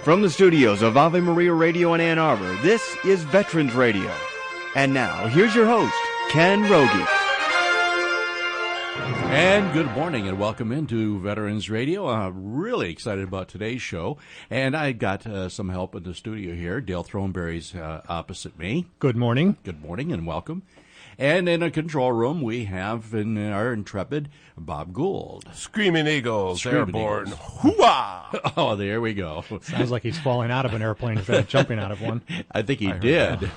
From the studios of Ave Maria Radio in Ann Arbor, this is Veterans Radio. And now, here's your host, Ken Rogie. And good morning and welcome into Veterans Radio. I'm really excited about today's show. And I got some help in the studio here. Dale Throneberry's opposite me. Good morning. Good morning and welcome. And in a control room, we have in our intrepid Bob Gould. Screaming Eagles, airborne. Hoo-ah! Oh, there we go. Sounds like he's falling out of an airplane instead of jumping out of one. I think he did.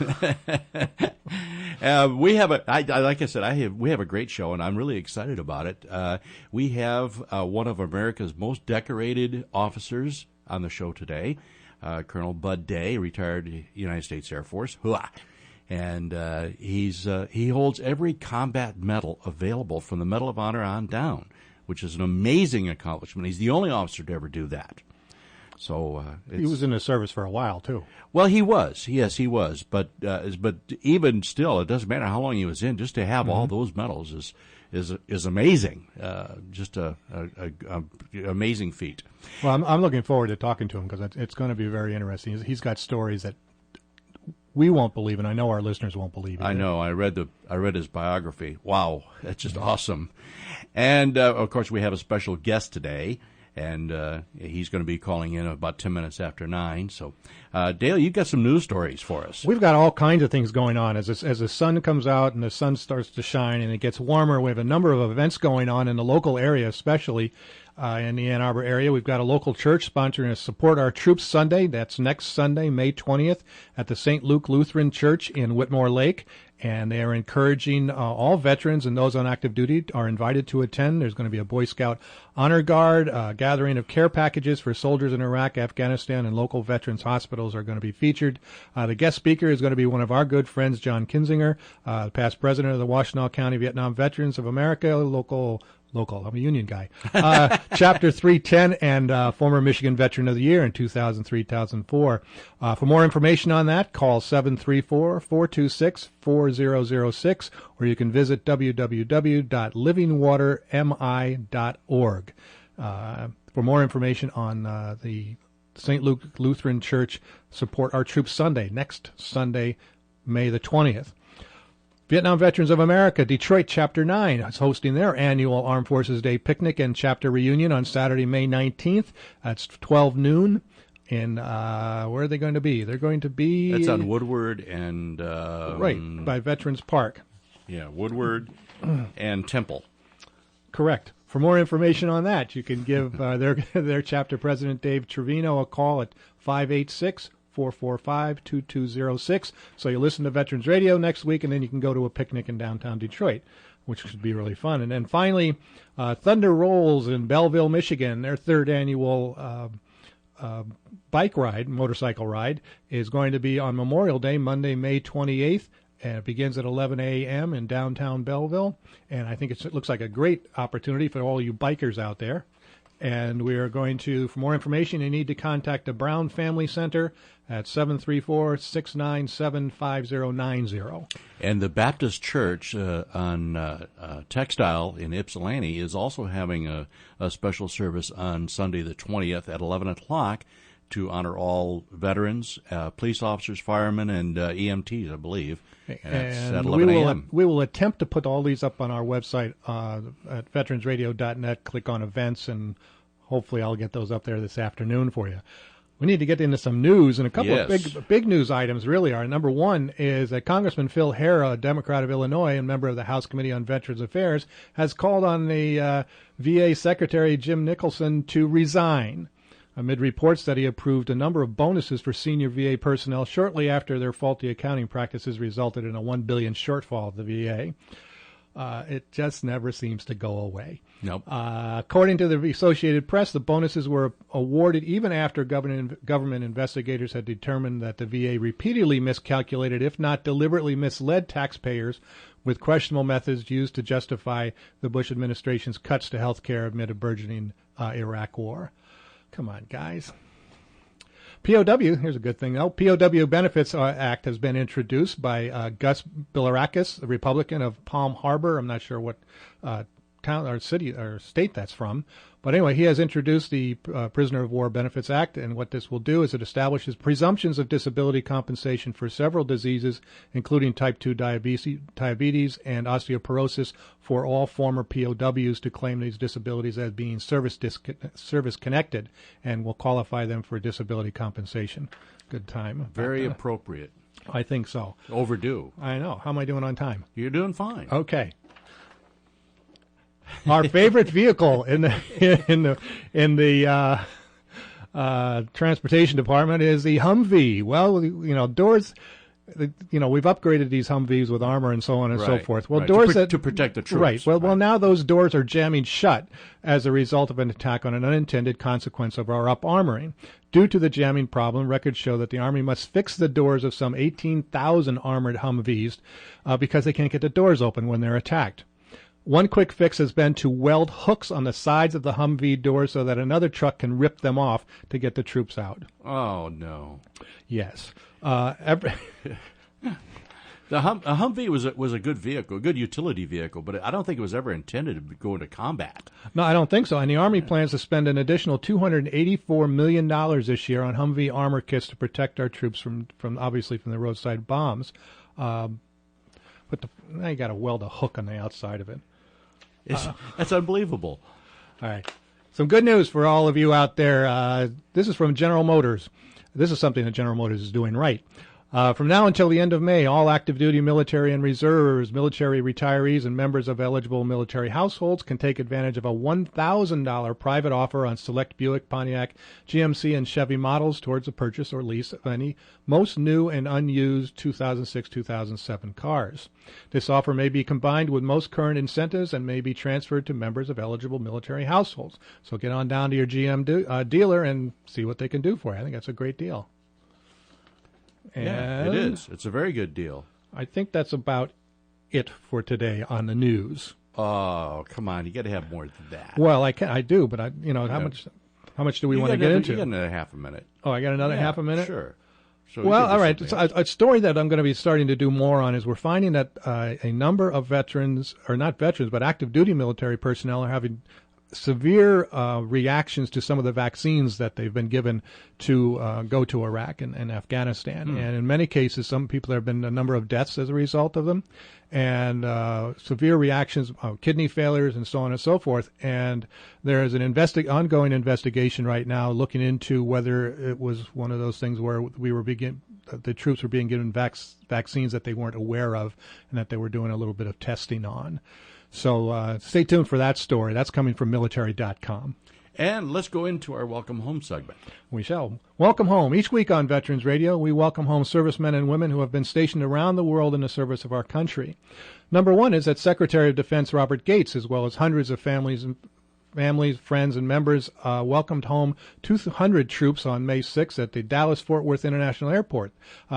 We have like I said, we have a great show, and I'm really excited about it. We have one of America's most decorated officers on the show today, Colonel Bud Day, retired United States Air Force. Hoo-ah! And he holds every combat medal available from the Medal of Honor on down, which is an amazing accomplishment. He's the only officer to ever do that. So he was in the service for a while too. Well, he was. Yes, he was. But even still, it doesn't matter how long he was in. Just to have all those medals is amazing. Just a amazing feat. Well, I'm looking forward to talking to him because it's going to be very interesting. He's got stories that we won't believe, and I know our listeners won't believe either. I know. I read his biography. Wow, that's just awesome. And of course, we have a special guest today, and he's going to be calling in about 10 minutes after 9. So, Dale, you've got some news stories for us. We've got all kinds of things going on as the sun comes out and the sun starts to shine and it gets warmer. We have a number of events going on in the local area, especially. In the Ann Arbor area, we've got a local church sponsoring a Support Our Troops Sunday. That's next Sunday, May 20th, at the St. Luke Lutheran Church in Whitmore Lake. And they are encouraging all veterans and those on active duty are invited to attend. There's going to be a Boy Scout Honor Guard, gathering of care packages for soldiers in Iraq, Afghanistan, and local veterans hospitals are going to be featured. The guest speaker is going to be one of our good friends, John Kinzinger, past president of the Washtenaw County Vietnam Veterans of America, local, I'm a union guy. Chapter 310 and former Michigan Veteran of the Year in 2003-2004. For more information on that, call 734-426-4006, or you can visit www.livingwatermi.org. For more information on the St. Luke Lutheran Church Support Our Troops Sunday, next Sunday, May the 20th. Vietnam Veterans of America, Detroit Chapter 9 is hosting their annual Armed Forces Day picnic and chapter reunion on Saturday, May 19th. That's 12 noon. And where are they going to be? They're going to be... That's on Woodward and... right, by Veterans Park. Yeah, Woodward and Temple. Correct. For more information on that, you can give their chapter president, Dave Trevino, a call at 586-445-2206. So you listen to Veterans Radio next week, and then you can go to a picnic in downtown Detroit, which should be really fun. And then finally, Thunder Rolls in Belleville, Michigan, their third annual motorcycle ride, is going to be on Memorial Day, Monday, May 28th. And it begins at 11 a.m. in downtown Belleville. And I think it looks like a great opportunity for all you bikers out there. And we are going to, for more information, you need to contact the Brown Family Center at 734-697-5090. And the Baptist Church on Textile in Ypsilanti is also having a special service on Sunday the 20th at 11 o'clock to honor all veterans, police officers, firemen, and EMTs, I believe. And at 11 a.m. We will attempt to put all these up on our website at veteransradio.net. Click on events, and hopefully I'll get those up there this afternoon for you. We need to get into some news, and a couple of big news items really are. Number one is that Congressman Phil Hara, a Democrat of Illinois and member of the House Committee on Veterans Affairs, has called on the VA Secretary Jim Nicholson to resign, amid reports that he approved a number of bonuses for senior VA personnel shortly after their faulty accounting practices resulted in a $1 billion shortfall of the VA. It just never seems to go away. Nope. According to the Associated Press, the bonuses were awarded even after government investigators had determined that the VA repeatedly miscalculated, if not deliberately misled taxpayers with questionable methods used to justify the Bush administration's cuts to health care amid a burgeoning Iraq war. Come on, guys. POW, here's a good thing, though. POW Benefits Act has been introduced by Gus Bilirakis, a Republican of Palm Harbor. I'm not sure what town or city or state that's from. But anyway, he has introduced the Prisoner of War Benefits Act, and what this will do is it establishes presumptions of disability compensation for several diseases, including type 2 diabetes and osteoporosis, for all former POWs to claim these disabilities as being service-connected, and will qualify them for disability compensation. Good time. Very appropriate. I think so. Overdue. I know. How am I doing on time? You're doing fine. Okay. Our favorite vehicle in the transportation department is the Humvee. Well, doors. We've upgraded these Humvees with armor and so on and so forth. Well, doors to protect the troops. Right. Well, now those doors are jamming shut as a result of an attack on an unintended consequence of our up-armoring. Due to the jamming problem, records show that the Army must fix the doors of some 18,000 armored Humvees because they can't get the doors open when they're attacked. One quick fix has been to weld hooks on the sides of the Humvee doors so that another truck can rip them off to get the troops out. Oh, no. Yes. The Humvee was a good vehicle, a good utility vehicle, but I don't think it was ever intended to go into combat. No, I don't think so. And the Army plans to spend an additional $284 million this year on Humvee armor kits to protect our troops from the roadside bombs. But now you got to weld a hook on the outside of it. That's unbelievable. All right. Some good news for all of you out there. This is from General Motors. This is something that General Motors is doing right. From now until the end of May, all active duty military and reserves, military retirees, and members of eligible military households can take advantage of a $1,000 private offer on select Buick, Pontiac, GMC, and Chevy models towards the purchase or lease of any most new and unused 2006-2007 cars. This offer may be combined with most current incentives and may be transferred to members of eligible military households. So get on down to your GM dealer and see what they can do for you. I think that's a great deal. Yeah, it is. It's a very good deal. I think that's about it for today on the news. Oh, come on! You got to have more than that. Well, I do, but how much do we want to get into? You got another half a minute. Oh, I got another half a minute. Sure. So well, all right. A story that I'm going to be starting to do more on is we're finding that a number of veterans, or not veterans, but active duty military personnel are having severe reactions to some of the vaccines that they've been given to go to Iraq and Afghanistan. And in many cases, some people, there have been a number of deaths as a result of them, and severe reactions, kidney failures, and so on and so forth. And there is an ongoing investigation right now looking into whether it was one of those things where the troops were being given vaccines that they weren't aware of and that they were doing a little bit of testing on. So stay tuned for that story. That's coming from military.com. And let's go into our Welcome Home segment. We shall. Welcome home. Each week on Veterans Radio, we welcome home servicemen and women who have been stationed around the world in the service of our country. Number one is that Secretary of Defense Robert Gates, as well as hundreds of families, friends, and members, welcomed home 200 troops on May 6th at the Dallas-Fort Worth International Airport.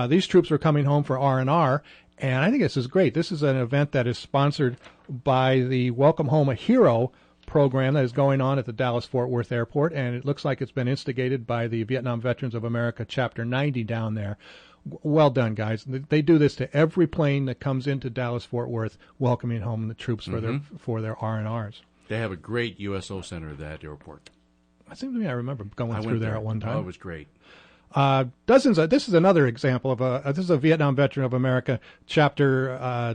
These troops were coming home for R&R, and I think this is great. This is an event that is sponsored by the Welcome Home a Hero program that is going on at the Dallas-Fort Worth Airport, and it looks like it's been instigated by the Vietnam Veterans of America Chapter 90 down there. Well done, guys. They do this to every plane that comes into Dallas-Fort Worth, welcoming home the troops for their R&Rs. They have a great USO center at that airport. It seems to me I remember going through there at one time. Oh, it was great. This is another example of this is a Vietnam Veteran of America, Chapter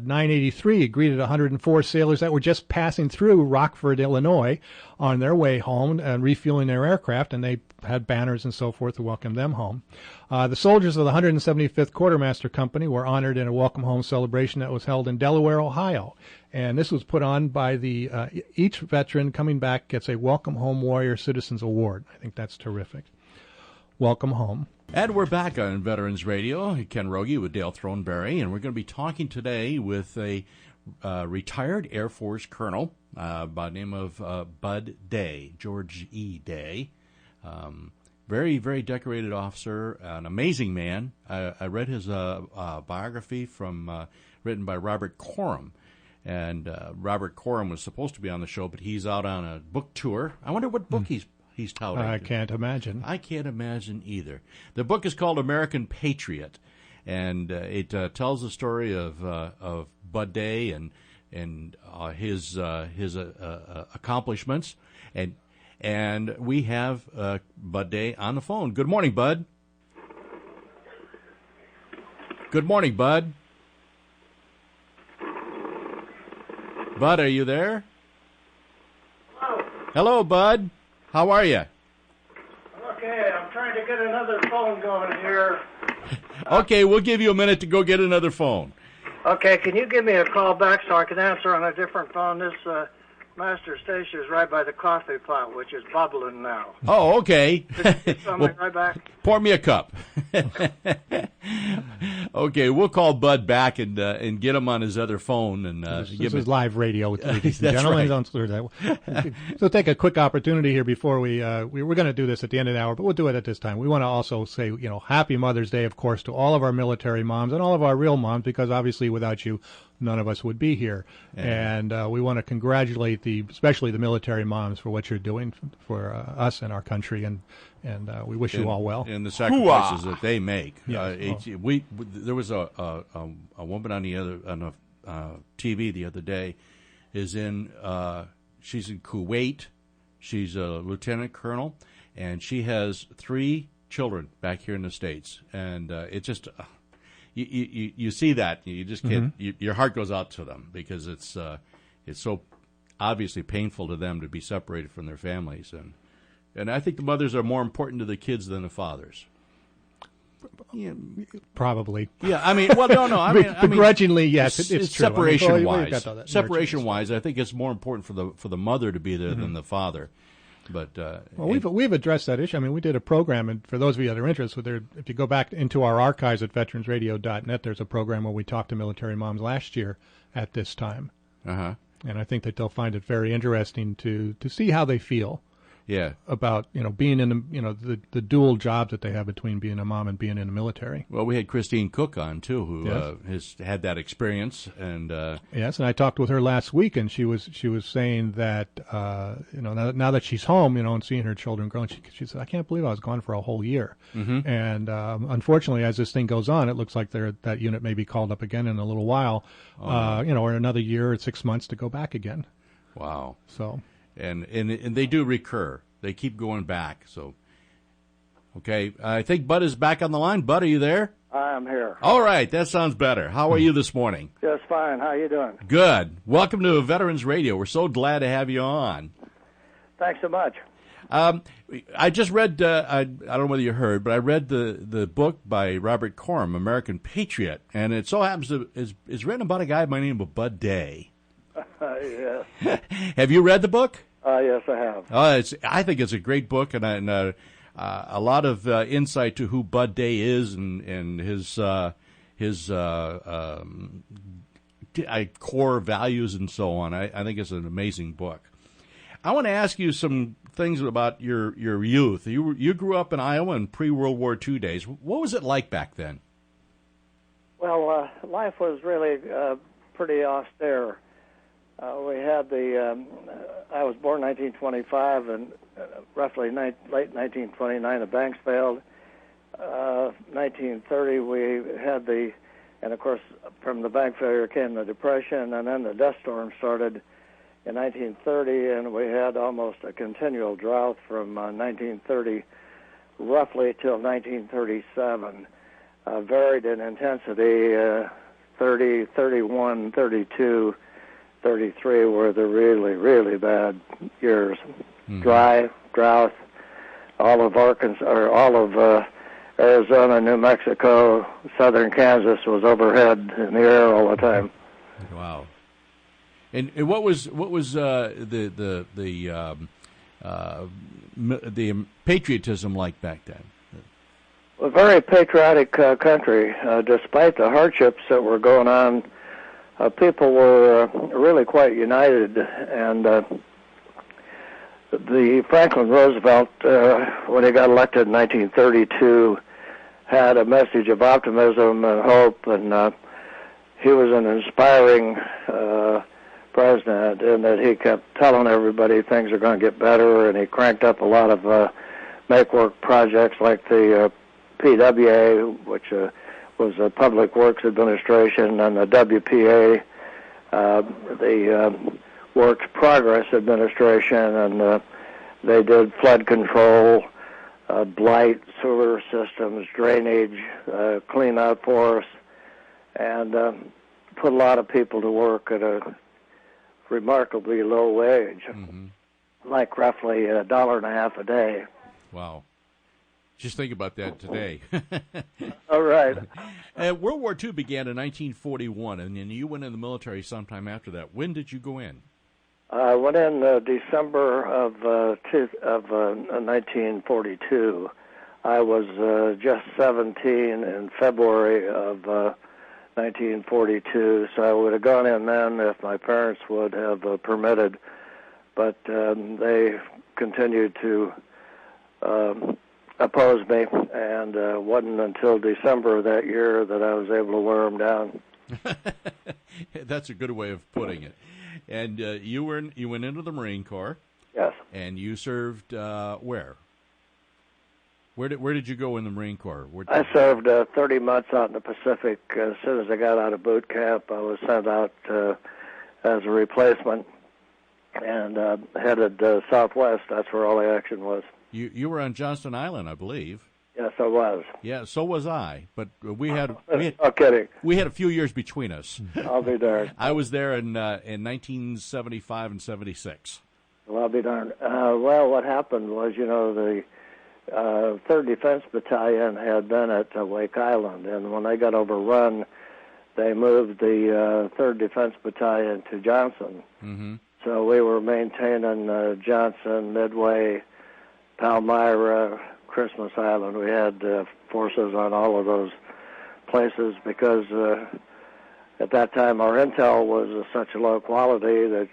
983, greeted 104 sailors that were just passing through Rockford, Illinois, on their way home and refueling their aircraft, and they had banners and so forth to welcome them home. The soldiers of the 175th Quartermaster Company were honored in a welcome home celebration that was held in Delaware, Ohio. And this was put on by each veteran coming back gets a Welcome Home Warrior Citizens Award. I think that's terrific. Welcome home. And we're back on Veterans Radio. Ken Rogie with Dale Throneberry, and we're going to be talking today with a retired Air Force colonel by the name of Bud Day, George E. Day. Very, very decorated officer, an amazing man. I read his biography written by Robert Coram. And Robert Coram was supposed to be on the show, but he's out on a book tour. I wonder what book he's touting. I can't imagine. I can't imagine either. The book is called American Patriot, and it tells the story of Bud Day and his accomplishments, and And we have Bud Day on the phone. Good morning, Bud. Good morning, Bud. Bud, are you there? Hello. Hello, Bud. How are you? Okay, I'm trying to get another phone going here. Okay, we'll give you a minute to go get another phone. Okay, can you give me a call back so I can answer on a different phone? This master station is right by the coffee pot, which is bubbling now. Oh, okay. Well, right back. Pour me a cup. Okay, we'll call Bud back and get him on his other phone. And this is live radio, ladies and That's gentlemen. right. Don't slur that. So take a quick opportunity here before we were going to do this at the end of the hour, but we'll do it at this time. We want to also say, Happy Mother's Day, of course, to all of our military moms and all of our real moms, because obviously without you, none of us would be here. And we want to congratulate especially the military moms for what you're doing for us and our country, and we wish you all well. And the sacrifices that they make. Yes. There was a woman on the TV the other day. She's in Kuwait. She's a lieutenant colonel, and she has 3 children back here in the States. And it just you see that, you just can't. Your heart goes out to them, because it's so obviously painful to them to be separated from their families, and I think the mothers are more important to the kids than the fathers. Yeah. Probably. Yeah, I mean, well, no. I mean, begrudgingly, yes, it's true. Separation-wise, I think it's more important for the mother to be there than the father. But we've addressed that issue. I mean, we did a program, and for those of you that are interested, if you go back into our archives at veteransradio.net, there's a program where we talked to military moms last year at this time. Uh-huh. And I think that they'll find it very interesting to see how they feel. Yeah. About being in the dual jobs that they have between being a mom and being in the military. Well, we had Christine Cook on too, who Yes. has had that experience, and yes, and I talked with her last week, and she was saying that now that she's home, and seeing her children grow, she said, I can't believe I was gone for a whole year. And unfortunately, as this thing goes on, it looks like that unit may be called up again in a little while, or another year or 6 months to go back again. Wow. So. And they do recur. They keep going back. So, okay. I think Bud is back on the line. Bud, are you there? I am here. All right. That sounds better. How are you this morning? Just fine. How you doing? Good. Welcome to Veterans Radio. We're so glad to have you on. Thanks so much. I just read, I don't know whether you heard, but I read the book by Robert Coram, American Patriot, and it so happens to is written about a guy by the name of Bud Day. Yes. Have you read the book? Yes, I have. I think it's a great book, and a lot of insight to who Bud Day is and his core values and so on. I think it's an amazing book. I want to ask you some things about your youth. You grew up in Iowa in pre-World War II days. What was it like back then? Well, life was really pretty austere. We had I was born in 1925, and roughly late 1929, the banks failed. 1930, we had and of course, from the bank failure came the Depression, and then the dust storm started in 1930, and we had almost a continual drought from 1930 roughly till 1937, varied in intensity, 30, 31, 32, 33 were the really, really bad years. Dry, drought, all of Arkansas, or all of Arizona, New Mexico, southern Kansas was overhead in the air all the time. Wow. And what was the patriotism like back then? A very patriotic country. Despite the hardships that were going on, people were really quite united, and the Franklin Roosevelt, when he got elected in 1932, had a message of optimism and hope, and he was an inspiring president in that he kept telling everybody things are going to get better, and he cranked up a lot of make-work projects like the PWA, which was the Public Works Administration, and the WPA, the Works Progress Administration, and They did flood control, blight, sewer systems, drainage, clean out for us, and put a lot of people to work at a remarkably low wage, like roughly $1.50 a day. Wow. Just think about that today. All right. World War II began in 1941, and then you went in the military sometime after that. When did you go in? I went in December of 1942. I was just 17 in February of 1942, so I would have gone in then if my parents would have permitted, but they continued to opposed me, and it wasn't until December of that year that I was able to wear them down. That's a good way of putting it. And you went into the Marine Corps. Yes. And you served where? Where did you go in the Marine Corps? I served 30 months out in the Pacific. As soon as I got out of boot camp, I was sent out as a replacement and headed southwest. That's where all the action was. You were on Johnston Island, I believe. Yes, I was. Yeah, so was I. But we had no kidding. We had a few years between us. I'll be darned. I was there in 1975 and 76. Well, I'll be darned. Well, what happened was, the 3rd Defense Battalion had been at Wake Island, and when they got overrun, they moved the 3rd Defense Battalion to Johnson. Mm-hmm. So we were maintaining Johnson, Midway, Palmyra, Christmas Island. We had forces on all of those places because at that time our intel was such a low quality that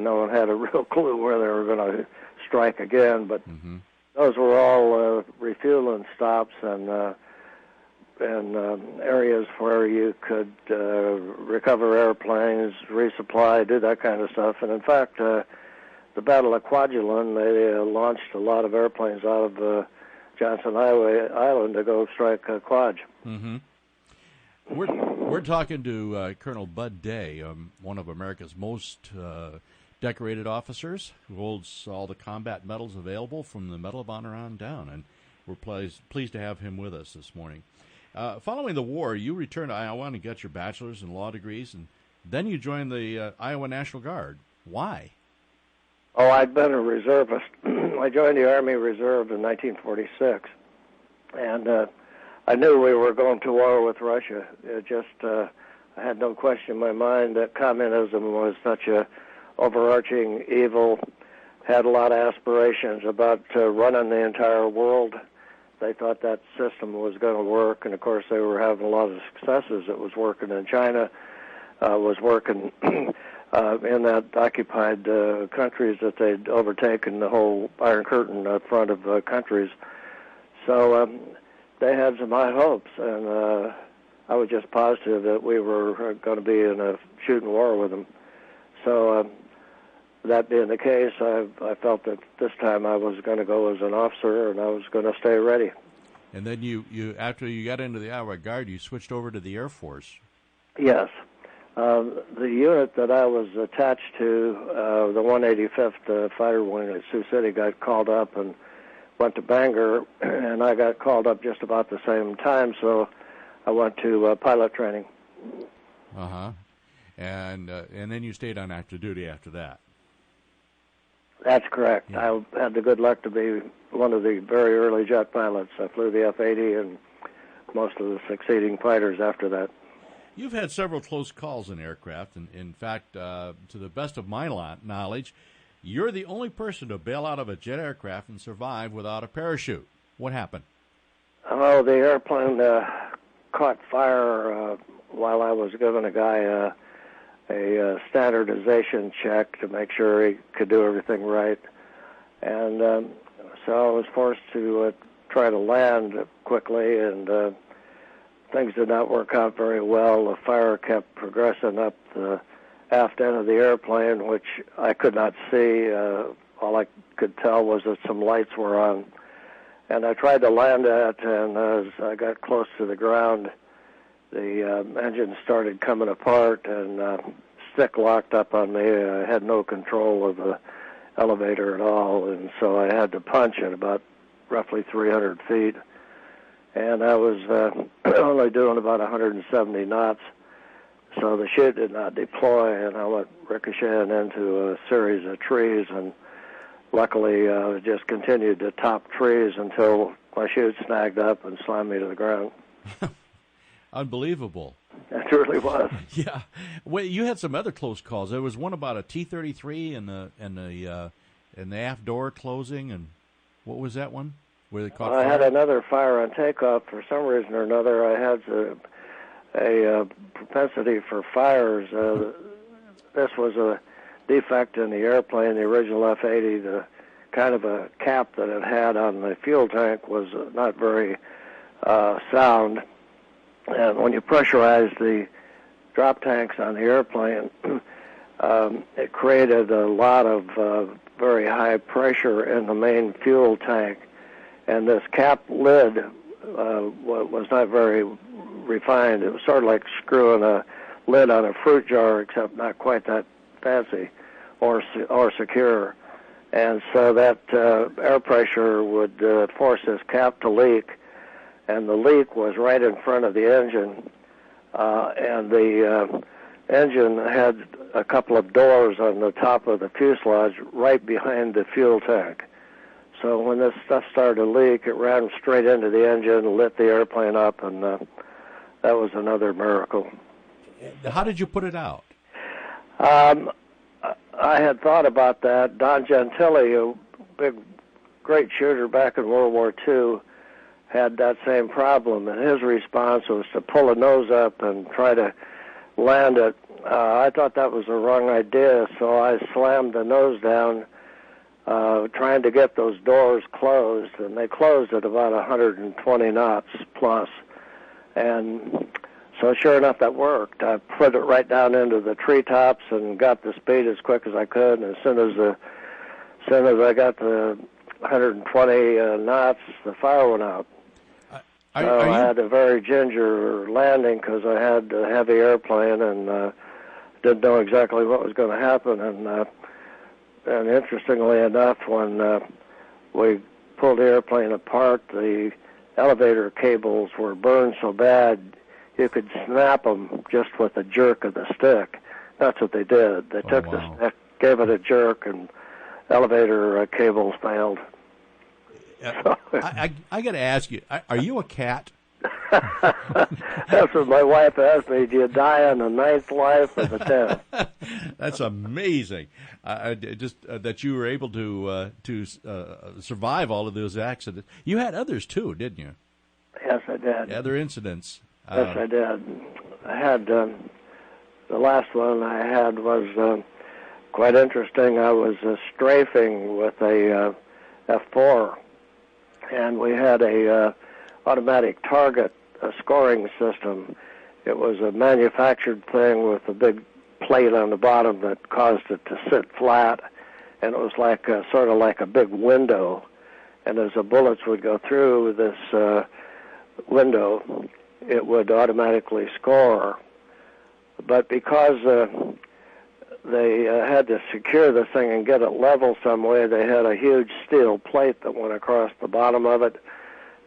no one had a real clue where they were going to strike again. But those were all refueling stops and areas where you could recover airplanes, resupply, do that kind of stuff. And in fact, the Battle of Kwajalein, they launched a lot of airplanes out of Johnson Island to go strike Kwaj. Mm-hmm. We're talking to Colonel Bud Day, one of America's most decorated officers, who holds all the combat medals available from the Medal of Honor on down, and we're pleased to have him with us this morning. Following the war, you returned to Iowa and got your bachelor's and law degrees, and then you joined the Iowa National Guard. Why? Oh, I'd been a reservist. I joined the Army Reserve in 1946, and I knew we were going to war with Russia. It just, I had no question in my mind that communism was such a overarching evil, had a lot of aspirations about running the entire world. They thought that system was going to work, and of course they were having a lot of successes. It was working in China, was working in that occupied countries that they'd overtaken the whole Iron Curtain front of countries. So they had some high hopes, and I was just positive that we were going to be in a shooting war with them. So that being the case, I felt that this time I was going to go as an officer, and I was going to stay ready. And then you after you got into the Iowa Guard, you switched over to the Air Force. Yes. The unit that I was attached to, the 185th Fighter Wing at Sioux City, got called up and went to Bangor, and I got called up just about the same time, so I went to pilot training. Uh-huh. And then you stayed on active duty after that. That's correct. Yeah. I had the good luck to be one of the very early jet pilots. I flew the F-80 and most of the succeeding fighters after that. You've had several close calls in aircraft, and in fact, to the best of my knowledge, you're the only person to bail out of a jet aircraft and survive without a parachute. What happened? Oh, the airplane caught fire while I was giving a guy a standardization check to make sure he could do everything right. And so I was forced to try to land quickly, and things did not work out very well. The fire kept progressing up the aft end of the airplane, which I could not see. All I could tell was that some lights were on. And I tried to land it, and as I got close to the ground, the engine started coming apart, and stick locked up on me. I had no control of the elevator at all, and so I had to punch at about roughly 300 feet, and I was only doing about 170 knots, so the chute did not deploy, and I went ricocheting into a series of trees, and luckily just continued to top trees until my chute snagged up and slammed me to the ground. Unbelievable. It really was. Yeah. Well, you had some other close calls. There was one about a T-33 and the aft door closing, and what was that one? Where they caught fire? I had another fire on takeoff. For some reason or another, I had a propensity for fires. This was a defect in the airplane, the original F-80. The kind of a cap that it had on the fuel tank was not very sound. And when you pressurize the drop tanks on the airplane, it created a lot of very high pressure in the main fuel tank. And this cap lid was not very refined. It was sort of like screwing a lid on a fruit jar, except not quite that fancy or secure. And so that air pressure would force this cap to leak. And the leak was right in front of the engine, and the engine had a couple of doors on the top of the fuselage right behind the fuel tank. So when this stuff started to leak, it ran straight into the engine, lit the airplane up, and that was another miracle. How did you put it out? I had thought about that. Don Gentili, a big, great shooter back in World War II, had that same problem, and his response was to pull a nose up and try to land it. I thought that was the wrong idea, so I slammed the nose down, trying to get those doors closed, and they closed at about 120 knots plus. And so sure enough, that worked. I put it right down into the treetops and got the speed as quick as I could, and as soon as I got to 120 knots, the fire went out. I had a very ginger landing because I had a heavy airplane and didn't know exactly what was going to happen. And interestingly enough, when we pulled the airplane apart, the elevator cables were burned so bad you could snap them just with a jerk of the stick. That's what they did. They took the stick, gave it a jerk, and elevator cables failed. I got to ask you, are you a cat? That's what my wife asked me. Do you die on the 9th life or the 10th? That's amazing. Just that you were able to survive all of those accidents. You had others too, didn't you? Yes, I did. Other incidents. Yes, I did. I had the last one I had was quite interesting. I was strafing with a F4. And we had a automatic target scoring system. It was a manufactured thing with a big plate on the bottom that caused it to sit flat, and it was like sort of like a big window. And as the bullets would go through this window, it would automatically score. But because they had to secure the thing and get it level some way, they had a huge steel plate that went across the bottom of it.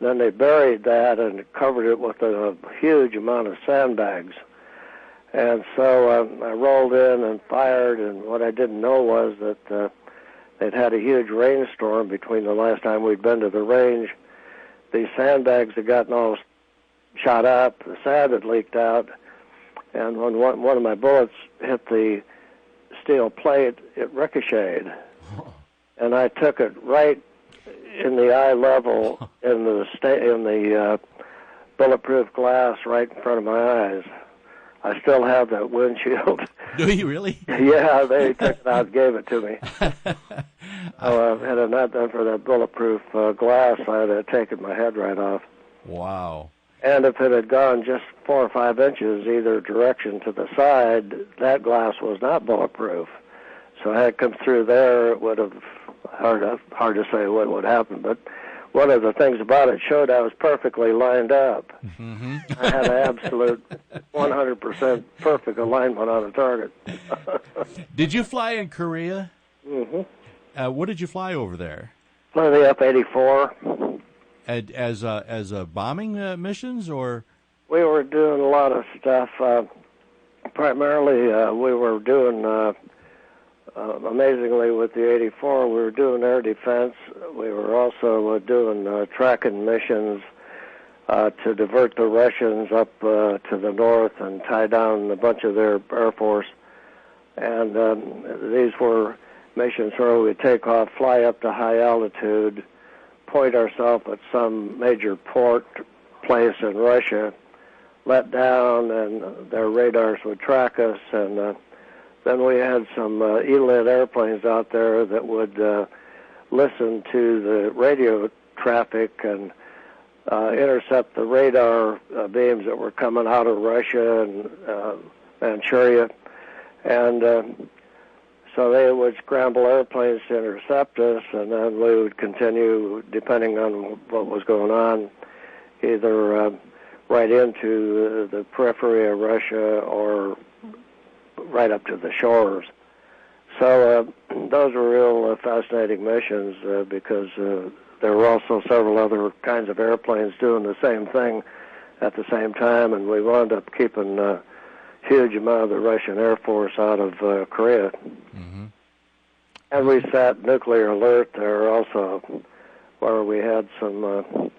Then they buried that and covered it with a huge amount of sandbags. And so I rolled in and fired, and what I didn't know was that they'd had a huge rainstorm between the last time we'd been to the range. These sandbags had gotten all shot up, the sand had leaked out, and when one of my bullets hit the steel plate, it ricocheted, and I took it right in the eye level in the bulletproof glass right in front of my eyes. I still have that windshield. Do you really? Yeah, they took it out and gave it to me. Had it not been for that bulletproof glass, I'd have taken my head right off. Wow. And if it had gone just 4 or 5 inches either direction to the side, that glass was not bulletproof. So had it come through there, it would have, hard to say what would happen. But one of the things about it showed I was perfectly lined up. Mm-hmm. I had an absolute 100% perfect alignment on the target. Did you fly in Korea? Mm-hmm. What did you fly over there? Flew the F-84. As a bombing missions, or? We were doing a lot of stuff. Primarily, we were doing, amazingly with the 84, we were doing air defense. We were also doing tracking missions to divert the Russians up to the north and tie down a bunch of their Air Force. And these were missions where we take off, fly up to high altitude, point ourselves at some major port place in Russia, let down, and their radars would track us. And then we had some elite airplanes out there that would listen to the radio traffic and intercept the radar beams that were coming out of Russia and Manchuria. And so they would scramble airplanes to intercept us, and then we would continue, depending on what was going on, either right into the periphery of Russia or right up to the shores. So those were real fascinating missions because there were also several other kinds of airplanes doing the same thing at the same time, and we wound up keeping a huge amount of the Russian Air Force out of Korea. Mm-hmm. And we sat nuclear alert there also, where we had some,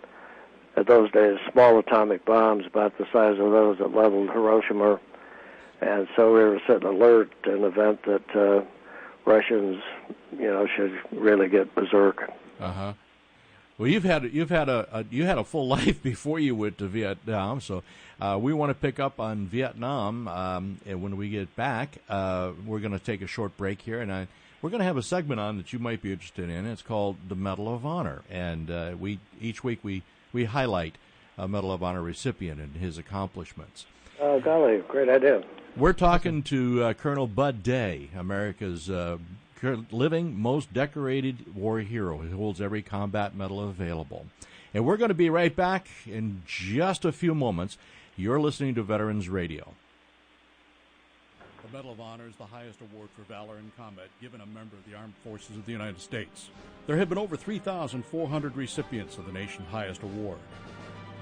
at those days, small atomic bombs about the size of those that leveled Hiroshima. And so we were sitting alert in the event that Russians, should really get berserk. Uh-huh. Well, you had a full life before you went to Vietnam, so we want to pick up on Vietnam, and when we get back, we're going to take a short break here, and we're going to have a segment on that you might be interested in. It's called the Medal of Honor, and each week we highlight a Medal of Honor recipient and his accomplishments. Oh, golly, great idea. We're talking to Colonel Bud Day, America's living most decorated war hero. He holds every combat medal available. And we're going to be right back in just a few moments. You're listening to Veterans Radio. The Medal of Honor is the highest award for valor in combat given a member of the Armed Forces of the United States. There have been over 3,400 recipients of the nation's highest award.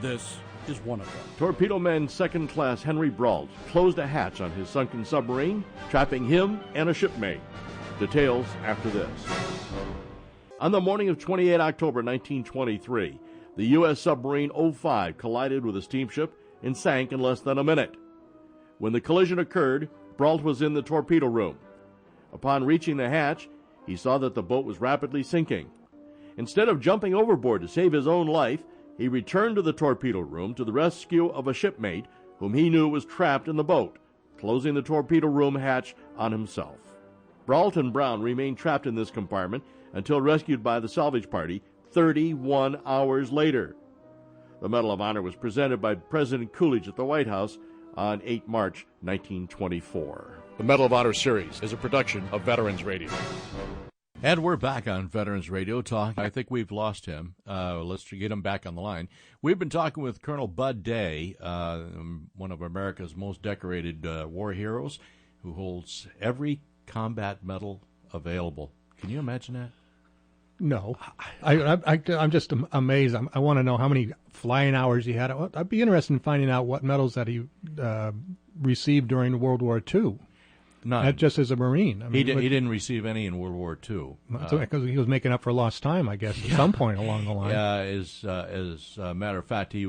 This is one of them. Torpedo Man Second Class Henry Brault closed a hatch on his sunken submarine, trapping him and a shipmate. Details after this. On the morning of 28 October 1923, the U.S. submarine 05 collided with a steamship and sank in less than a minute. When the collision occurred, Brault was in the torpedo room. Upon reaching the hatch, he saw that the boat was rapidly sinking. Instead of jumping overboard to save his own life, he returned to the torpedo room to the rescue of a shipmate whom he knew was trapped in the boat, closing the torpedo room hatch on himself. Brault and Brown remained trapped in this compartment until rescued by the salvage party 31 hours later. The Medal of Honor was presented by President Coolidge at the White House on 8 March 1924. The Medal of Honor series is a production of Veterans Radio. And we're back on Veterans Radio talking. I think we've lost him. Let's get him back on the line. We've been talking with Colonel Bud Day, one of America's most decorated war heroes, who holds every combat medal available. Can you imagine that? No. I'm just amazed. I want to know how many flying hours he had. I'd be interested in finding out what medals that he received during World War II. None. Not just as a Marine. I mean, he didn't receive any in World War II. Because he was making up for lost time, I guess, at some point along the line. Yeah, as a matter of fact, he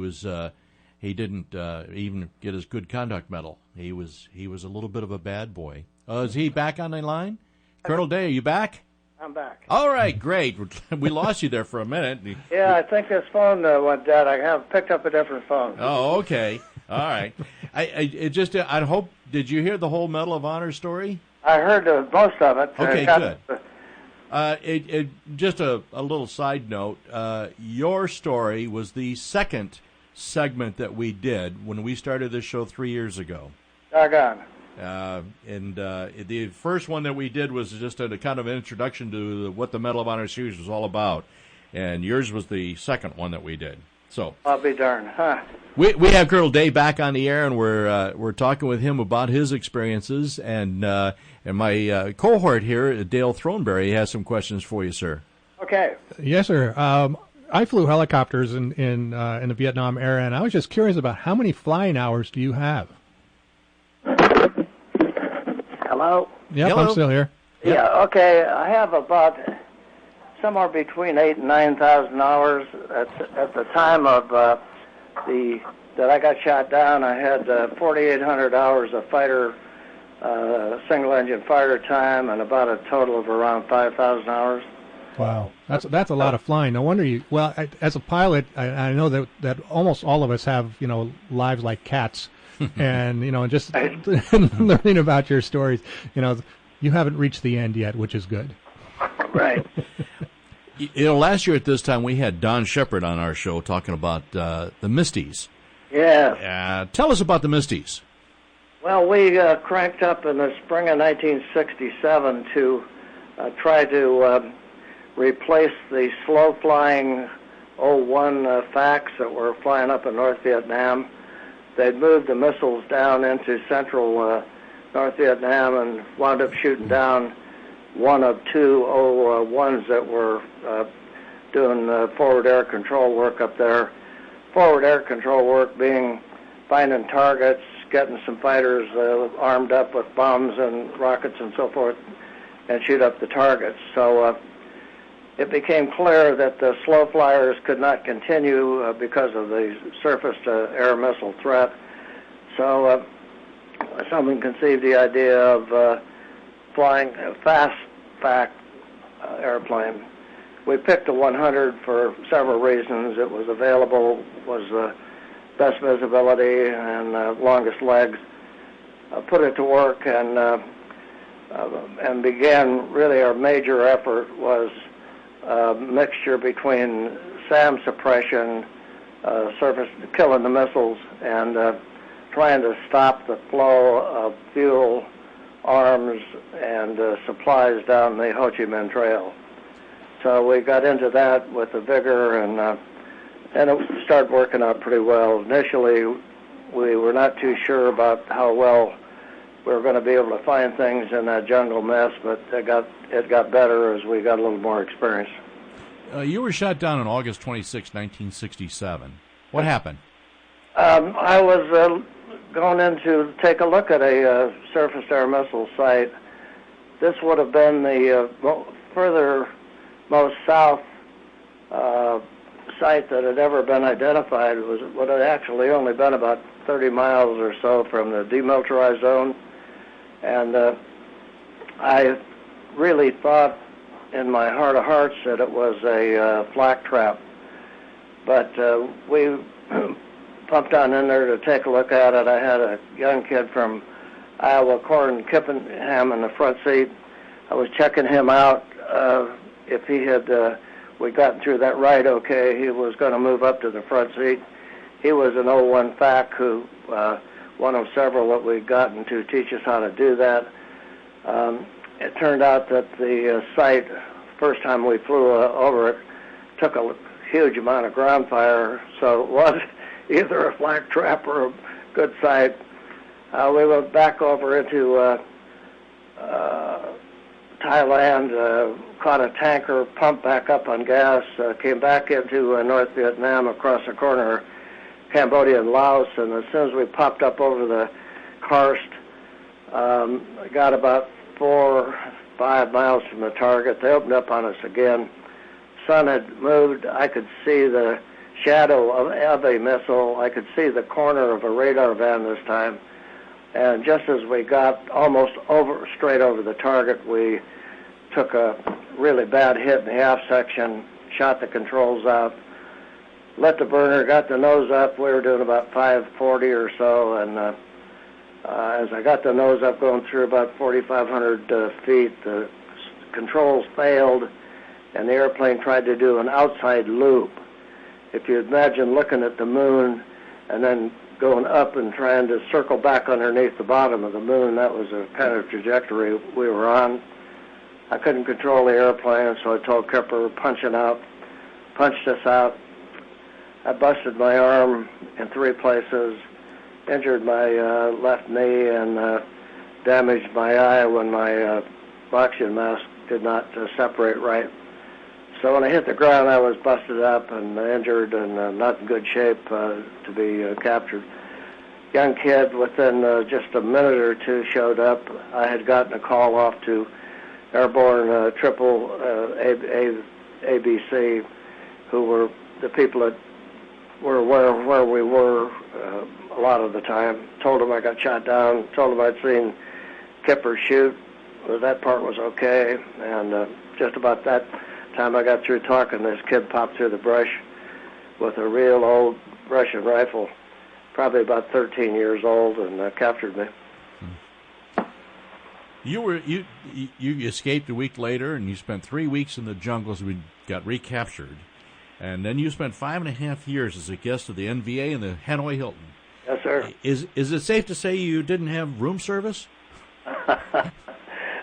didn't even get his Good Conduct Medal. He was a little bit of a bad boy. Is he back on the line? Colonel Day, are you back? I'm back. All right, great. We lost you there for a minute. Yeah, I think this phone went dead. I have picked up a different phone. Oh, okay. All right. I hope. Did you hear the whole Medal of Honor story? I heard most of it. Okay, good. Just a little side note. Your story was the second segment that we did when we started this show 3 years ago. Doggone. The first one that we did was just a kind of an introduction to what the Medal of Honor series was all about, and yours was the second one that we did. So I'll be darned, huh? we have Colonel Day back on the air, and we're talking with him about his experiences, and my cohort here, Dale Throneberry, has some questions for you, sir. Okay. Yes, sir. I flew helicopters in the Vietnam era, and I was just curious about how many flying hours do you have? Hello? Yep, Hello. I'm still here. Yeah, okay. I have about somewhere between 8,000 and 9,000 hours. At the time of that I got shot down, I had 4,800 hours of fighter, single-engine fighter time, and about a total of around 5,000 hours. Wow, that's a lot of flying. No wonder you. Well, as a pilot, I know that almost all of us have lives like cats, and just learning about your stories. You haven't reached the end yet, which is good. Right. Last year at this time we had Don Shepard on our show talking about the Misties. Yeah. Tell us about the Misties. Well, we cranked up in the spring of 1967 to try to replace the slow-flying O-1 FACs that were flying up in North Vietnam. They'd moved the missiles down into central North Vietnam and wound up shooting down one of two O-1s that were doing forward air control work up there. Forward air control work being finding targets, getting some fighters armed up with bombs and rockets and so forth, and shoot up the targets. So it became clear that the slow flyers could not continue because of the surface-to-air missile threat. So someone conceived the idea of flying a fast FAC airplane. We picked a 100 for several reasons. It was available, was the best visibility, and longest legs. Put it to work and began, really our major effort was a mixture between SAM suppression, surface killing the missiles, and trying to stop the flow of fuel, arms, and supplies down the Ho Chi Minh Trail. So we got into that with a vigor, and it started working out pretty well. Initially, we were not too sure about how well we were going to be able to find things in that jungle mess, but it got better as we got a little more experience. You were shot down on August 26, 1967. What happened? I was going in to take a look at a surface-air missile site. This would have been the furthermost south site that had ever been identified. It would have actually only been about 30 miles or so from the demilitarized zone. And I really thought in my heart of hearts that it was a flak trap. But we pumped on in there to take a look at it. I had a young kid from Iowa, Corin Kippenham, in the front seat. I was checking him out. If he had, we'd gotten through that ride okay, he was going to move up to the front seat. He was an 01 FAC who, one of several that we'd gotten to teach us how to do that. It turned out that the site, first time we flew over it, took a huge amount of ground fire, so it was either a flak trap or a good site. We went back over into Thailand, caught a tanker, pumped back up on gas, came back into North Vietnam across the corner, Cambodia and Laos, and as soon as we popped up over the karst, got about 4 or 5 miles from the target. They opened up on us again. Sun had moved. I could see the shadow of a missile. I could see the corner of a radar van this time. And just as we got almost straight over the target, we took a really bad hit in the aft section, shot the controls out, lit the burner, got the nose up. We were doing about 540 or so, and as I got the nose up going through about 4,500 feet, the controls failed, and the airplane tried to do an outside loop. If you imagine looking at the moon and then going up and trying to circle back underneath the bottom of the moon, that was the kind of trajectory we were on. I couldn't control the airplane, so I told Kipper, punched us out. I busted my arm in 3 places, injured my left knee, and damaged my eye when my oxygen mask did not separate right. So when I hit the ground, I was busted up and injured and not in good shape to be captured. Young kid, within just a minute or two, showed up. I had gotten a call off to Airborne Triple ABC, who were the people that were aware of where we were a lot of the time. Told them I got shot down, told them I'd seen Kipper shoot. Well, that part was okay, and just about that time I got through talking, this kid popped through the brush with a real old Russian rifle, probably about 13 years old, and captured me. You escaped a week later, and you spent 3 weeks in the jungles. We got recaptured, and then you spent 5.5 years as a guest of the NVA in the Hanoi Hilton. Yes, sir. Is it safe to say you didn't have room service?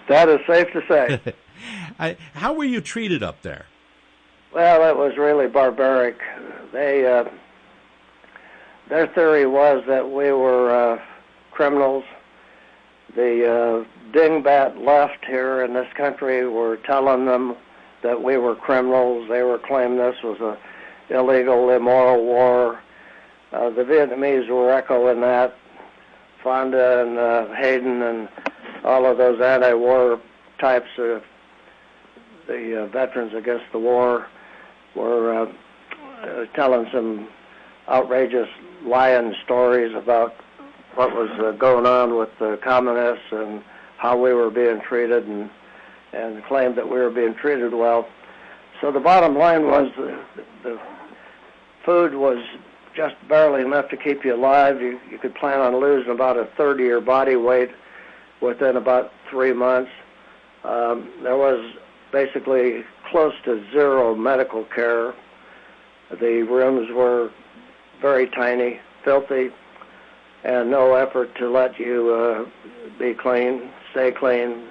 That is safe to say. How were you treated up there? Well, it was really barbaric. Their theory was that we were criminals. The dingbat left here in this country were telling them that we were criminals. They were claiming this was a illegal, immoral war. The Vietnamese were echoing that. Fonda and Hayden and all of those anti-war types of the Veterans Against the War were telling some outrageous lying stories about what was going on with the communists and how we were being treated, and claimed that we were being treated well. So the bottom line was the food was just barely enough to keep you alive. You could plan on losing about a third of your body weight within about 3 months. There was basically close to zero medical care. The rooms were very tiny, filthy, and no effort to let you be clean, stay clean.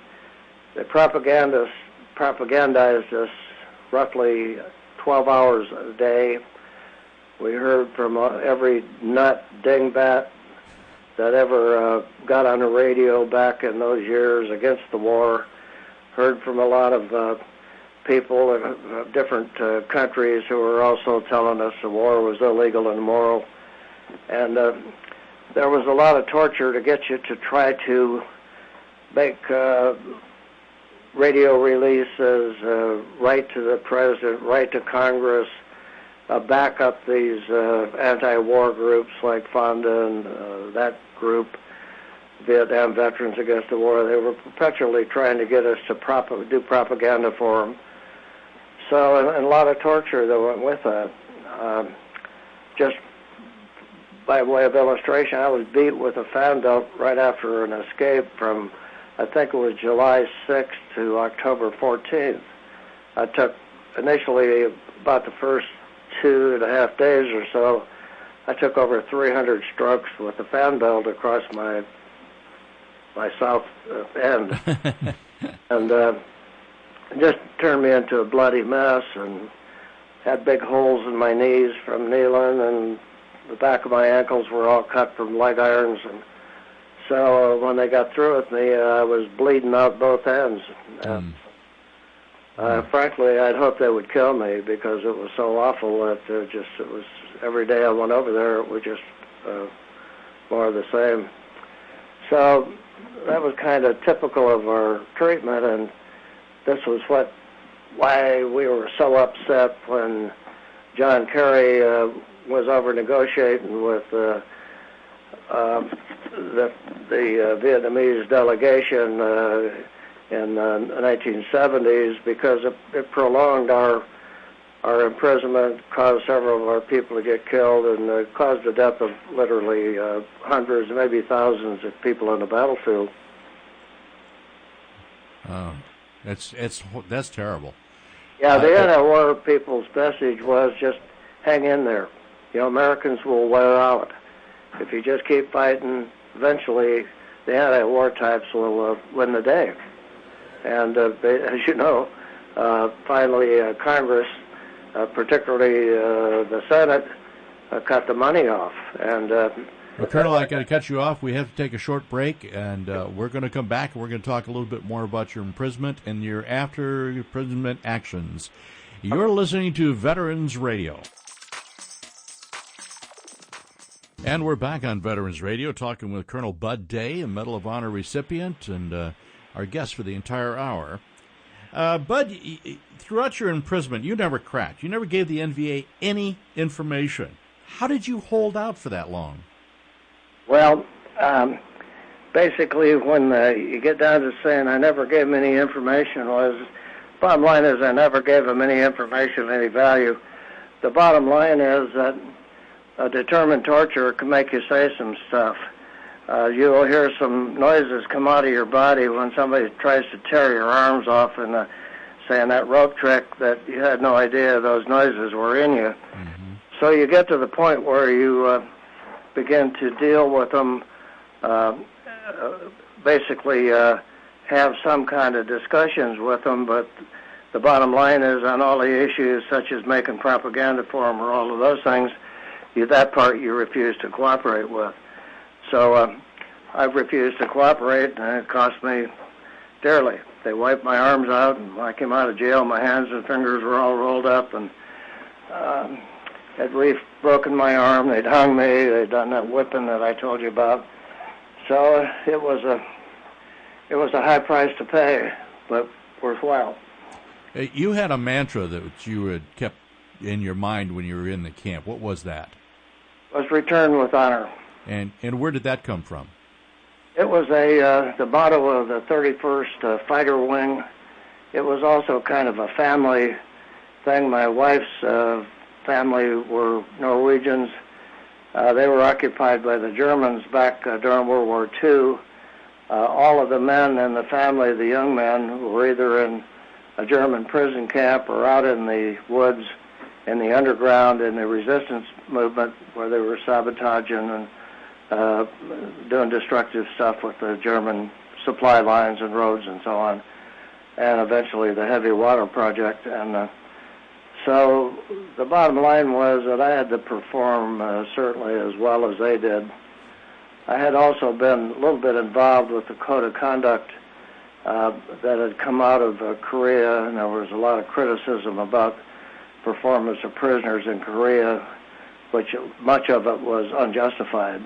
The propagandized us roughly 12 hours a day. We heard from every nut dingbat that ever got on the radio back in those years against the war. Heard from a lot of people in different countries who were also telling us the war was illegal and immoral. And there was a lot of torture to get you to try to make radio releases, write to the president, write to Congress, back up these anti-war groups like Fonda and that group, Vietnam Veterans Against the War. They were perpetually trying to get us to do propaganda for them. So, and a lot of torture that went with that. Just by way of illustration, I was beat with a fan belt right after an escape from, I think it was July 6th to October 14th. I took initially about the first 2.5 days or so, I took over 300 strokes with the fan belt across my south end. And it just turned me into a bloody mess, and had big holes in my knees from kneeling, and the back of my ankles were all cut from leg irons. And so when they got through with me, I was bleeding out both ends. Frankly, I'd hoped they would kill me because it was so awful that it was every day I went over there, it was just more of the same. So that was kind of typical of our treatment, and this was why we were so upset when John Kerry was over negotiating with the Vietnamese delegation in the 1970s, because it prolonged our imprisonment, caused several of our people to get killed, and caused the death of literally hundreds, maybe thousands of people on the battlefield. That's terrible. Yeah, the anti-war people's message was just hang in there. You know, Americans will wear out. If you just keep fighting, eventually the anti-war types will win the day. And as you know, finally Congress, particularly the Senate, cut the money off. And well, Colonel, I got to cut you off. We have to take a short break, and we're going to come back, and we're going to talk a little bit more about your imprisonment and your after-imprisonment actions. You're listening to Veterans Radio. And we're back on Veterans Radio talking with Colonel Bud Day, a Medal of Honor recipient, and our guest for the entire hour. Bud, throughout your imprisonment, you never cracked. You never gave the NVA any information. How did you hold out for that long? Well, basically, when you get down to saying I never gave them any information, bottom line is I never gave them any information of any value. The bottom line is that a determined torturer can make you say some stuff. You'll hear some noises come out of your body when somebody tries to tear your arms off and saying that rope trick that you had no idea those noises were in you. Mm-hmm. So you get to the point where you begin to deal with them, basically have some kind of discussions with them, but the bottom line is on all the issues such as making propaganda for them or all of those things, that part you refuse to cooperate with. So I've refused to cooperate, and it cost me dearly. They wiped my arms out, and when I came out of jail, my hands and fingers were all rolled up, and had broken my arm. They'd hung me. They'd done that whipping that I told you about. So it was a high price to pay, but worthwhile. You had a mantra that you had kept in your mind when you were in the camp. What was that? It was return with honor. And where did that come from? It was the motto of the 31st Fighter Wing. It was also kind of a family thing. My wife's family were Norwegians. They were occupied by the Germans back during World War II. All of the men in the family, the young men, were either in a German prison camp or out in the woods in the underground in the resistance movement where they were sabotaging and doing destructive stuff with the German supply lines and roads and so on, and eventually the Heavy Water Project. And so the bottom line was that I had to perform certainly as well as they did. I had also been a little bit involved with the code of conduct that had come out of Korea, and there was a lot of criticism about performance of prisoners in Korea, which much of it was unjustified.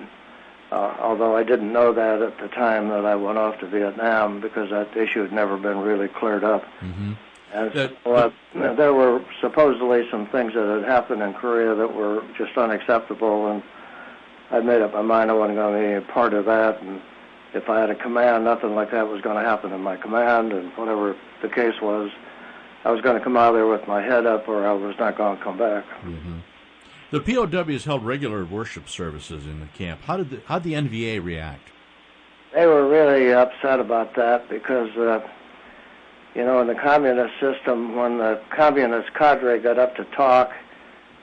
Although I didn't know that at the time that I went off to Vietnam, because that issue had never been really cleared up. Mm-hmm. And so, there were supposedly some things that had happened in Korea that were just unacceptable, and I made up my mind I wasn't going to be any part of that, and if I had a command, nothing like that was going to happen in my command, and whatever the case was, I was going to come out of there with my head up, or I was not going to come back. Mm-hmm. The POWs held regular worship services in the camp. How did the NVA react? They were really upset about that because, in the communist system, when the communist cadre got up to talk,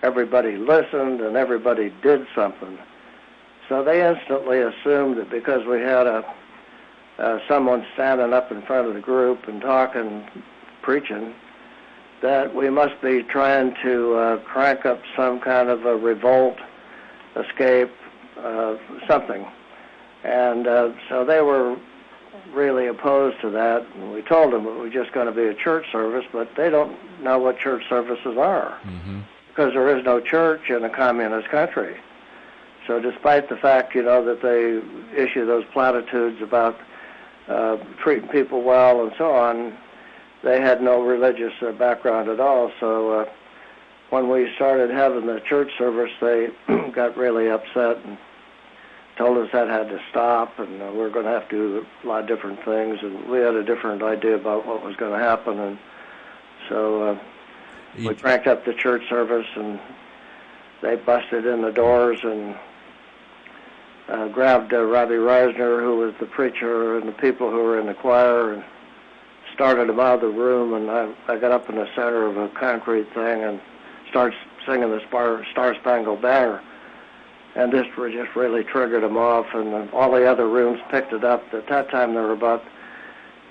everybody listened and everybody did something. So they instantly assumed that because we had someone standing up in front of the group and talking, preaching, that we must be trying to crank up some kind of a revolt, escape, something. And so they were really opposed to that. And we told them it was just going to be a church service, but they don't know what church services are, mm-hmm. because there is no church in a communist country. So despite the fact, that they issue those platitudes about treating people well and so on, they had no religious background at all. So when we started having the church service, they got really upset and told us that had to stop, and we were going to have to do a lot of different things, and we had a different idea about what was going to happen. And so we cranked up the church service, and they busted in the doors and grabbed Robbie Reisner, who was the preacher, and the people who were in the choir, and started them out of the room. And I got up in the center of a concrete thing and started singing the Star Spangled Banner. And this just really triggered them off, and all the other rooms picked it up. At that time, there were about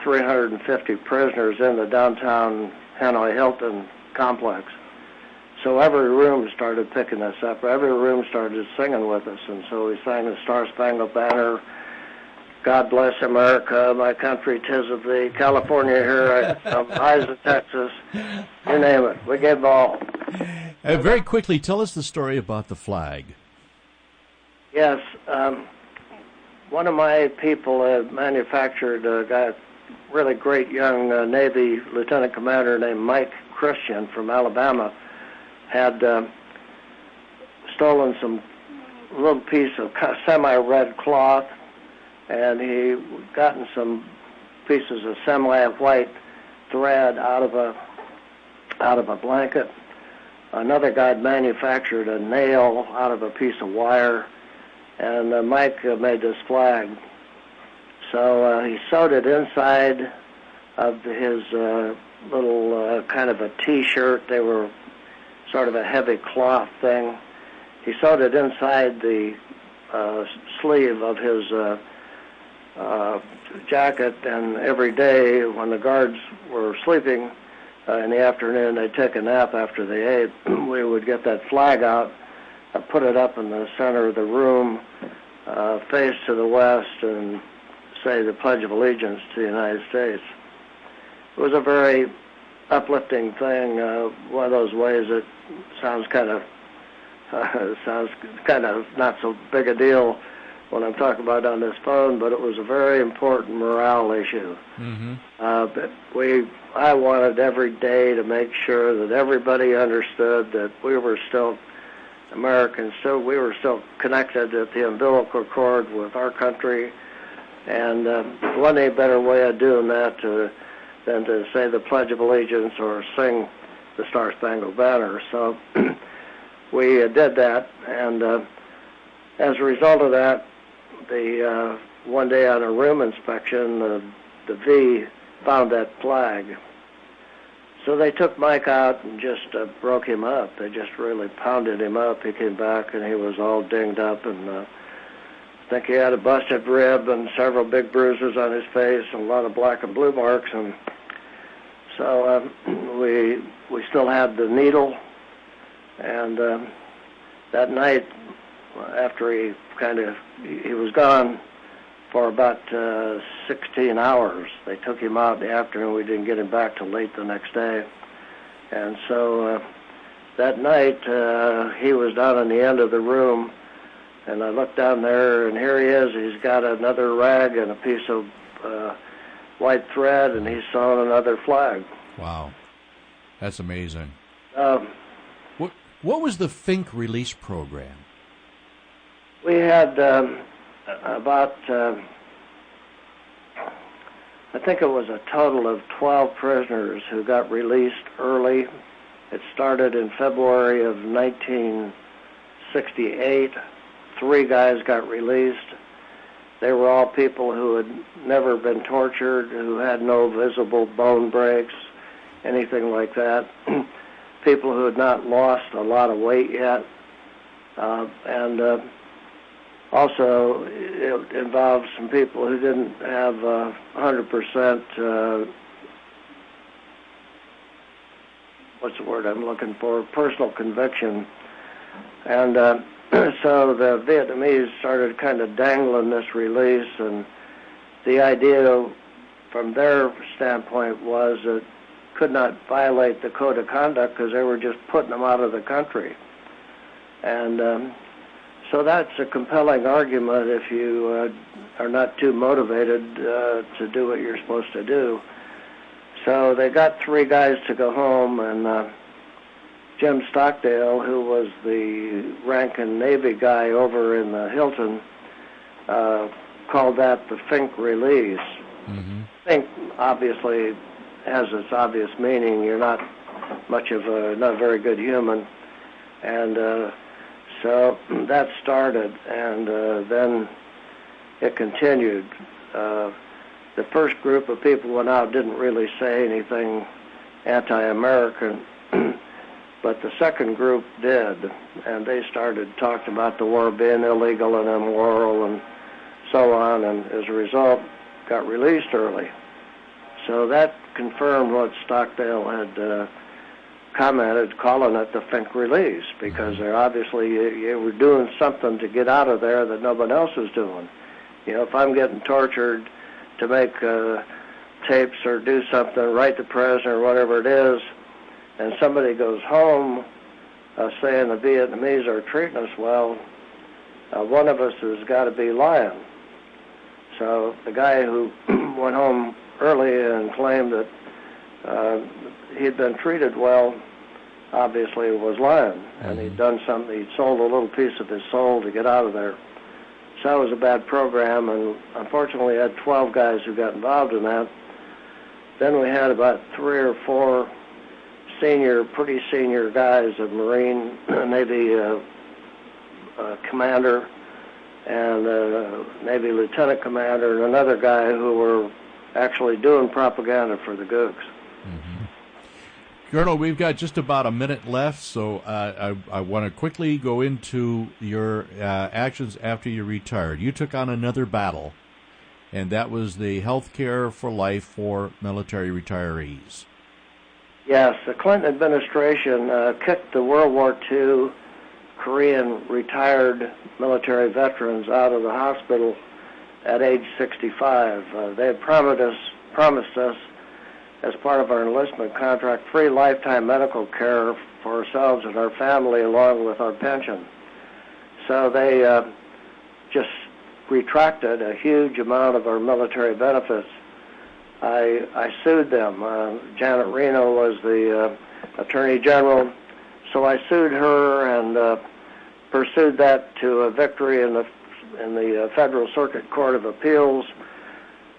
350 prisoners in the downtown Hanoi Hilton complex. So every room started picking us up. Every room started singing with us, and so we sang the Star Spangled Banner, God Bless America, My Country 'Tis of Thee, California Here I Come, Eyes of Texas, you name it. We gave them all. Very quickly, tell us the story about the flag. Yes. One of my people manufactured a really great young Navy lieutenant commander named Mike Christian from Alabama, had stolen some little piece of semi-red cloth, and he gotten some pieces of semi-white thread out of a blanket. Another guy manufactured a nail out of a piece of wire, and Mike made this flag. So he sewed it inside of his little kind of a T-shirt. They were sort of a heavy cloth thing. He sewed it inside the sleeve of his jacket, and every day when the guards were sleeping in the afternoon, they'd take a nap after they ate, we would get that flag out, put it up in the center of the room, face to the west, and say the Pledge of Allegiance to the United States. It was a very uplifting thing, one of those ways that sounds kind of not so big a deal when I'm talking about it on this phone, but it was a very important morale issue. Mm-hmm. But I wanted every day to make sure that everybody understood that we were still Americans, so we were still connected at the umbilical cord with our country, and there wasn't any better way of doing that than to say the Pledge of Allegiance or sing the Star Spangled Banner. So we did that, and as a result of that, one day on a room inspection, the V found that flag. So they took Mike out and just broke him up. They just really pounded him up. He came back and he was all dinged up, and I think he had a busted rib and several big bruises on his face and a lot of black and blue marks. And so we still had the needle, and that night after he was gone for about 16 hours. They took him out in the afternoon. We didn't get him back till late the next day. And so that night he was down in the end of the room, and I looked down there, and here he is. He's got another rag and a piece of white thread, and he's sewn another flag. Wow. That's amazing. What was the Fink release program? We had about, I think it was a total of 12 prisoners who got released early. It started in February of 1968. 3 guys got released. They were all people who had never been tortured, who had no visible bone breaks, anything like that. People who had not lost a lot of weight yet. And also, it involved some people who didn't have 100%, what's the word I'm looking for, personal conviction. And so the Vietnamese started kind of dangling this release, and the idea from their standpoint was that could not violate the code of conduct because they were just putting them out of the country. And so that's a compelling argument if you are not too motivated to do what you're supposed to do. So they got 3 guys to go home, and Jim Stockdale, who was the rank and Navy guy over in the Hilton, called that the Fink release. Mm-hmm. Fink obviously has its obvious meaning. You're not much of not a very good human. And so that started, and then it continued. The first group of people went out, didn't really say anything anti-American, but the second group did, and they started talking about the war being illegal and immoral and so on, and as a result, got released early. So that confirmed what Stockdale had commented calling it the Fink release, because they're obviously you were doing something to get out of there that nobody else was doing. You know, if I'm getting tortured to make tapes or do something, write the president or whatever it is, and somebody goes home saying the Vietnamese are treating us well, one of us has got to be lying. So the guy who went home early and claimed that he'd been treated well obviously was lying, and he'd done something. He'd sold a little piece of his soul to get out of there. So that was a bad program, and unfortunately had 12 guys who got involved in that. Then we had about 3 or 4 pretty senior guys, a Marine, Navy commander, and Navy lieutenant commander, and another guy who were actually doing propaganda for the Googs. Mm-hmm. Colonel, we've got just about a minute left, so I want to quickly go into your actions after you retired. You took on another battle, and that was the health care for life for military retirees. Yes, the Clinton administration kicked the World War II Korean retired military veterans out of the hospital at age 65. They had promised us, as part of our enlistment contract, free lifetime medical care for ourselves and our family along with our pension. So they just retracted a huge amount of our military benefits. I sued them. Janet Reno was the Attorney General, so I sued her and pursued that to a victory in the Federal Circuit Court of Appeals.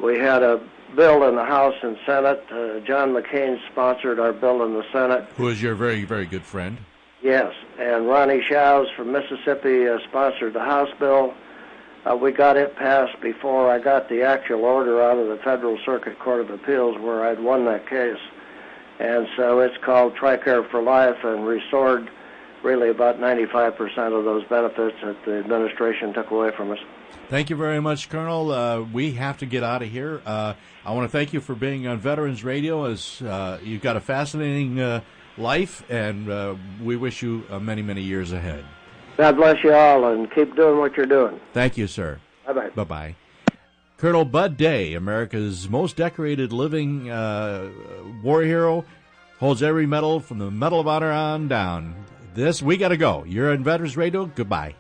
We had a bill in the House and Senate. John McCain sponsored our bill in the Senate. Who is your very, very good friend. Yes, and Ronnie Shows from Mississippi sponsored the House bill. We got it passed before I got the actual order out of the Federal Circuit Court of Appeals where I'd won that case. And so it's called TRICARE for Life and restored really about 95% of those benefits that the administration took away from us. Thank you very much, Colonel. We have to get out of here. I want to thank you for being on Veterans Radio, as you've got a fascinating life, and we wish you many, many years ahead. God bless you all, and keep doing what you're doing. Thank you, sir. Bye-bye. Bye-bye. Colonel Bud Day, America's most decorated living war hero, holds every medal from the Medal of Honor on down. We got to go. You're on Veterans Radio. Goodbye.